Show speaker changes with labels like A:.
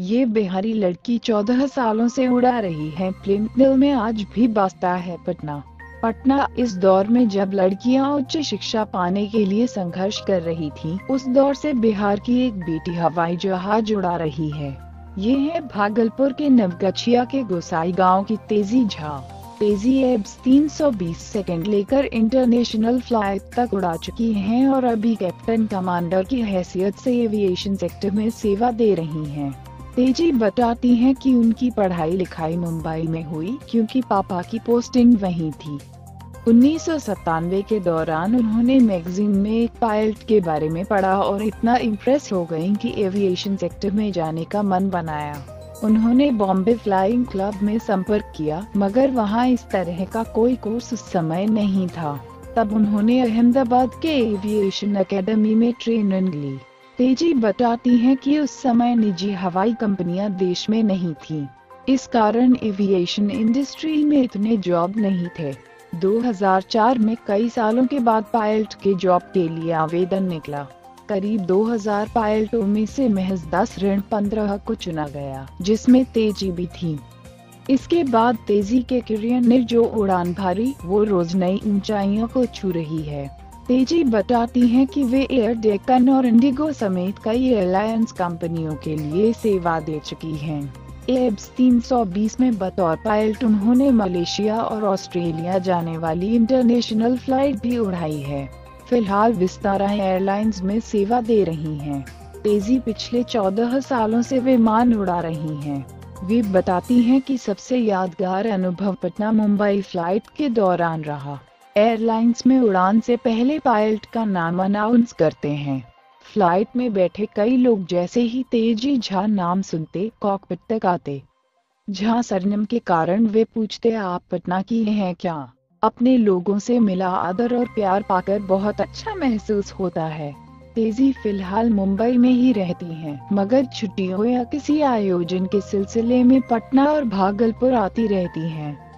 A: ये बिहारी लड़की 14 सालों से उड़ा रही है प्लेन। दिल में आज भी बसता है पटना। पटना इस दौर में जब लड़कियां उच्च शिक्षा पाने के लिए संघर्ष कर रही थीं, उस दौर से बिहार की एक बेटी हवाई जहाज उड़ा रही है। ये है भागलपुर के नवगछिया के गोसाई गांव की तेजी झा। तेजी एब्स 320 सेकंड लेकर इंटरनेशनल फ्लाइट तक उड़ा चुकी हैं और अभी कैप्टन कमांडर की हैसियत से एविएशन सेक्टर में सेवा दे रही हैं। तेजी बताती हैं कि उनकी पढ़ाई लिखाई मुंबई में हुई क्योंकि पापा की पोस्टिंग वहीं थी। 1997 के दौरान उन्होंने मैगजीन में एक पायलट के बारे में पढ़ा और इतना इम्प्रेस हो गईं कि एविएशन सेक्टर में जाने का मन बनाया। उन्होंने बॉम्बे फ्लाइंग क्लब में संपर्क किया, मगर वहां इस तरह का कोई कोर्स उस समय नहीं था। तब उन्होंने अहमदाबाद के एविएशन एकेडमी में ट्रेनिंग ली। तेजी बताती हैं कि उस समय निजी हवाई कंपनियां देश में नहीं थीं। इस कारण एविएशन इंडस्ट्री में इतने जॉब नहीं थे। 2004 में कई सालों के बाद पायलट के जॉब के लिए आवेदन निकला। करीब 2000 पायलटों में से महज 10-15 को चुना गया, जिसमें तेजी भी थी। इसके बाद तेजी के करियर ने जो उड़ान भरी, वो रोज नई ऊंचाइयों को छू रही है। तेजी बताती हैं कि वे एयर डेक्कन और इंडिगो समेत कई एयरलाइंस कंपनियों के लिए सेवा दे चुकी हैं। एब्स 320 में बतौर पायलट उन्होंने मलेशिया और ऑस्ट्रेलिया जाने वाली इंटरनेशनल फ्लाइट भी उड़ाई है। फिलहाल विस्तारा एयरलाइंस में सेवा दे रही हैं। तेजी पिछले 14 सालों से विमान उड़ा रही हैं। वे बताती हैं कि सबसे यादगार अनुभव पटना मुंबई फ्लाइट के दौरान रहा। एयरलाइंस में उड़ान से पहले पायलट का नाम अनाउंस करते हैं। फ्लाइट में बैठे कई लोग जैसे ही तेजी झा नाम सुनते कॉकपिट तक आते। झा सरनेम के कारण वे पूछते, आप पटना की हैं क्या? अपने लोगों से मिला आदर और प्यार पाकर बहुत अच्छा महसूस होता है। तेजी फिलहाल मुंबई में ही रहती हैं, मगर छुट्टियों या किसी आयोजन के सिलसिले में पटना और भागलपुर आती रहती हैं।